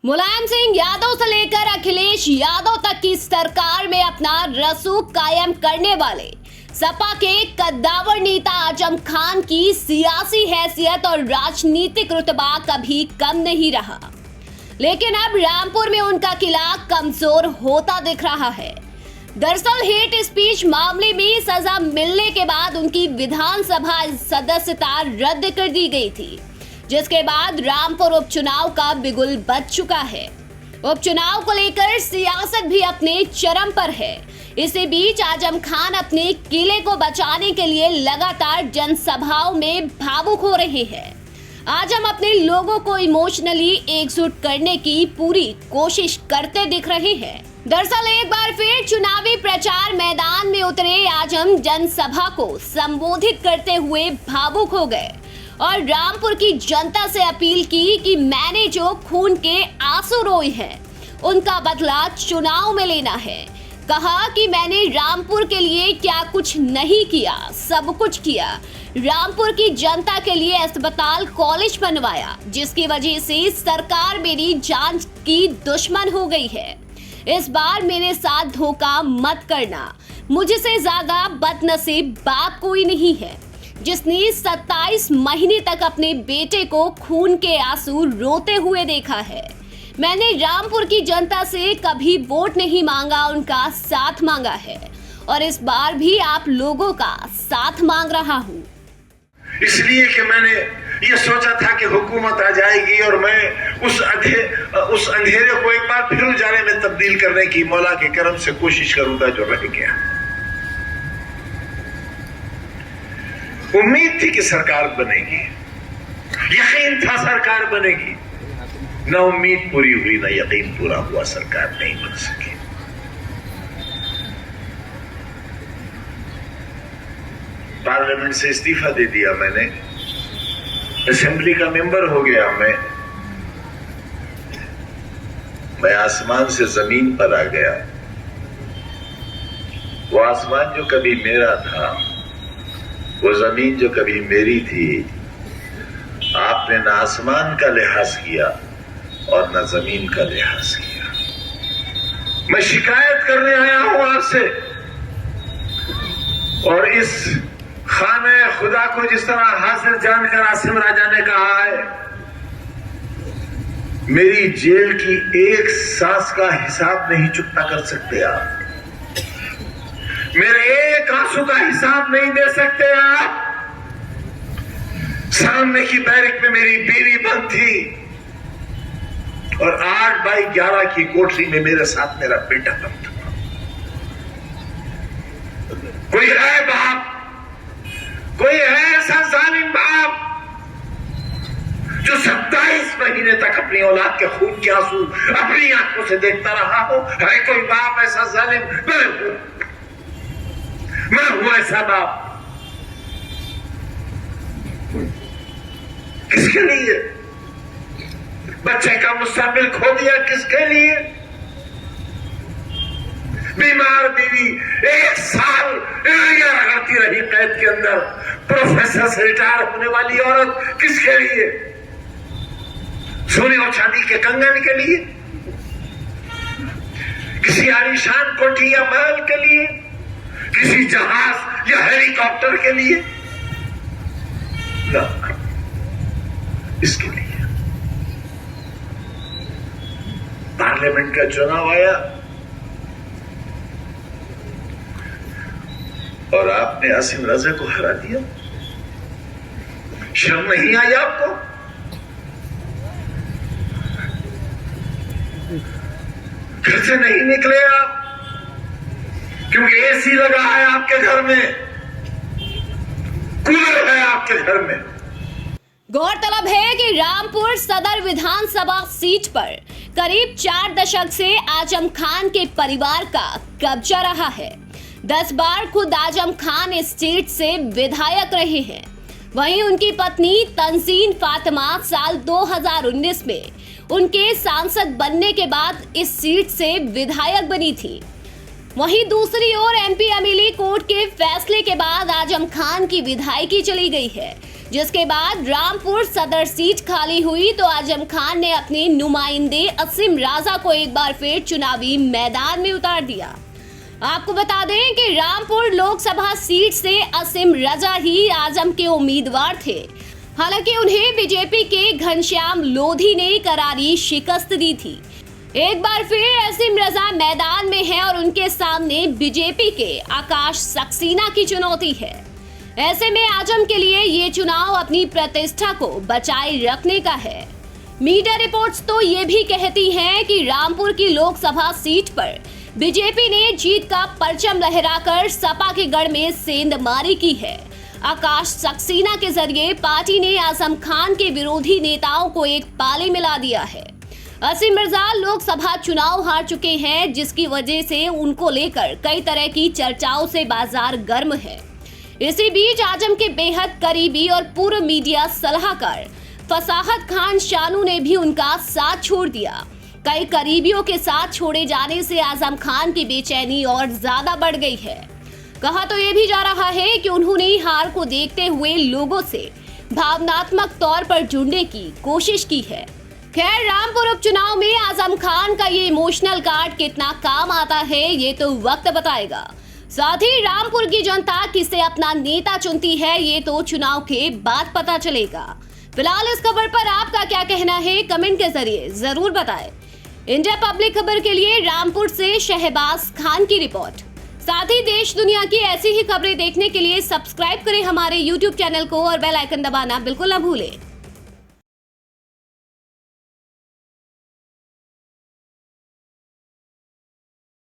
मुलायम सिंह यादव से लेकर अखिलेश यादव तक की सरकार में अपना रसूख कायम करने वाले सपा के कद्दावर नेता आजम खान की सियासी हैसियत और राजनीतिक रुतबा कभी कम नहीं रहा, लेकिन अब रामपुर में उनका किला कमजोर होता दिख रहा है। दरअसल हेट स्पीच मामले में सजा मिलने के बाद उनकी विधानसभा सदस्यता रद्द कर दी गई थी, जिसके बाद रामपुर उपचुनाव का बिगुल बज चुका है। उपचुनाव को लेकर सियासत भी अपने चरम पर है। इसी बीच आजम खान अपने किले को बचाने के लिए लगातार जनसभाओं में भावुक हो रहे हैं। आजम अपने लोगों को इमोशनली एकजुट करने की पूरी कोशिश करते दिख रहे हैं। दरअसल एक बार फिर चुनावी प्रचार मैदान में उतरे आजम जनसभा को संबोधित करते हुए भावुक हो गए और रामपुर की जनता से अपील की कि मैंने जो खून के आंसू रोए हैं उनका बदला चुनाव में लेना है। कहा कि मैंने रामपुर के लिए क्या कुछ नहीं किया, सब कुछ किया। रामपुर की जनता के लिए अस्पताल कॉलेज बनवाया, जिसकी वजह से सरकार मेरी जान की दुश्मन हो गई है। इस बार मेरे साथ धोखा मत करना। मुझसे ज्यादा बदनसीब बाप कोई नहीं है जिसने 27 महीने तक अपने बेटे को खून के आंसू रोते हुए देखा है। मैंने रामपुर की जनता से कभी वोट नहीं मांगा, उनका साथ मांगा है और इस बार भी आप लोगों का साथ मांग रहा हूँ। इसलिए कि मैंने ये सोचा था कि हुकूमत आ जाएगी और मैं उस अंधेरे को एक बार फिर उजाले में तब्दील करने की मौला के करम से कोशिश करूंगा जो रह गया। उम्मीद थी कि सरकार बनेगी, यकीन था सरकार बनेगी। न उम्मीद पूरी हुई न यकीन पूरा हुआ, सरकार नहीं बन सकी। पार्लियामेंट से इस्तीफा दे दिया मैंने, असेंबली का मेंबर हो गया मैं आसमान से जमीन पर आ गया। वो आसमान जो कभी मेरा था, वो जमीन जो कभी मेरी थी, आपने न आसमान का लिहाज किया और न जमीन का लिहाज किया। मैं शिकायत करने आया हूं आपसे और इस खाने खुदा को जिस तरह हासिल जानकर आसिम राजा ने कहा है, मेरी जेल की एक सांस का हिसाब नहीं चुकता कर सकते आप, मेरे एक आंसू का हिसाब नहीं दे सकते आप। सामने की बैरक में मेरी बीवी बंद थी और 8x11 की कोठरी में मेरे साथ मेरा बेटा बंद था। कोई है बाप, कोई है ऐसा जालिम बाप जो 27 महीने तक अपनी औलाद के खून के आंसू अपनी आंखों से देखता रहा हो? है कोई बाप ऐसा जालिम? मैं हूं ऐसा बाप। किसके लिए? बच्चे का मुस्तकबिल खो दिया किसके लिए? बीमार बीवी 1 साल रगड़ती रही कैद के अंदर, प्रोफेसर से रिटायर होने वाली औरत किसके लिए? सोने और चांदी के कंगन के लिए? किसी आलीशान कोठी या महल के लिए? किसी जहाज या हेलीकॉप्टर के लिए? ना, इसके लिए। पार्लियामेंट का चुनाव आया और आपने आसिम रजा को हरा दिया। शर्म नहीं आई आपको? घर से नहीं निकले आप क्योंकि एसी लगा है आपके घर में, कूलर है आपके घर में। गौरतलब है कि रामपुर सदर विधानसभा सीट पर करीब 4 दशक से आजम खान के परिवार का कब्जा रहा है। 10 बार खुद आजम खान इस सीट से विधायक रहे हैं। वहीं उनकी पत्नी तंजीन फातिमा साल 2019 में उनके सांसद बनने के बाद इस सीट से विधायक बनी थी। वहीं दूसरी ओर एमपी अमीली कोर्ट के फैसले के बाद आजम खान की विधायकी चली गई है, जिसके बाद रामपुर सदर सीट खाली हुई तो आजम खान ने अपने नुमाइंदे असीम राजा को एक बार फिर चुनावी मैदान में उतार दिया। आपको बता दें कि रामपुर लोकसभा सीट से असीम रजा ही आजम के उम्मीदवार थे। हालांकि उन्हें बीजेपी के घनश्याम लोधी ने करारी शिकस्त दी थी। एक बार फिर असीम रजा मैदान में है और उनके सामने बीजेपी के आकाश सक्सेना की चुनौती है। ऐसे में आजम के लिए ये चुनाव अपनी प्रतिष्ठा को बचाए रखने का है। मीडिया रिपोर्ट्स तो ये भी कहती हैं कि रामपुर की लोकसभा सीट पर बीजेपी ने जीत का परचम लहराकर सपा के गढ़ में सेंधमारी की है। आकाश सक्सेना के जरिए पार्टी ने आजम खान के विरोधी नेताओं को एक पाले मिला दिया है। असीम रजा लोकसभा चुनाव हार चुके हैं, जिसकी वजह से उनको लेकर कई तरह की चर्चाओं से बाजार गर्म है। इसी बीच आजम के बेहद करीबी और पूर्व मीडिया सलाहकार फसाहत खान शानू ने भी उनका साथ छोड़ दिया। कई करीबियों के साथ छोड़े जाने से आजम खान की बेचैनी और ज्यादा बढ़ गई है। कहा तो ये भी जा रहा है कि उन्होंने हार को देखते हुए लोगों से भावनात्मक तौर पर जुड़ने की कोशिश की है। खैर, रामपुर उपचुनाव में आजम खान का ये इमोशनल कार्ड कितना काम आता है ये तो वक्त बताएगा। साथ ही रामपुर की जनता किसे अपना नेता चुनती है ये तो चुनाव के बाद पता चलेगा। फिलहाल इस खबर पर आपका क्या कहना है कमेंट के जरिए जरूर बताएं। इंडिया पब्लिक खबर के लिए रामपुर से शहबाज खान की रिपोर्ट। साथ ही देश दुनिया की ऐसी ही खबरें देखने के लिए सब्सक्राइब करें हमारे YouTube चैनल को और बेल आइकन दबाना बिल्कुल न भूलें।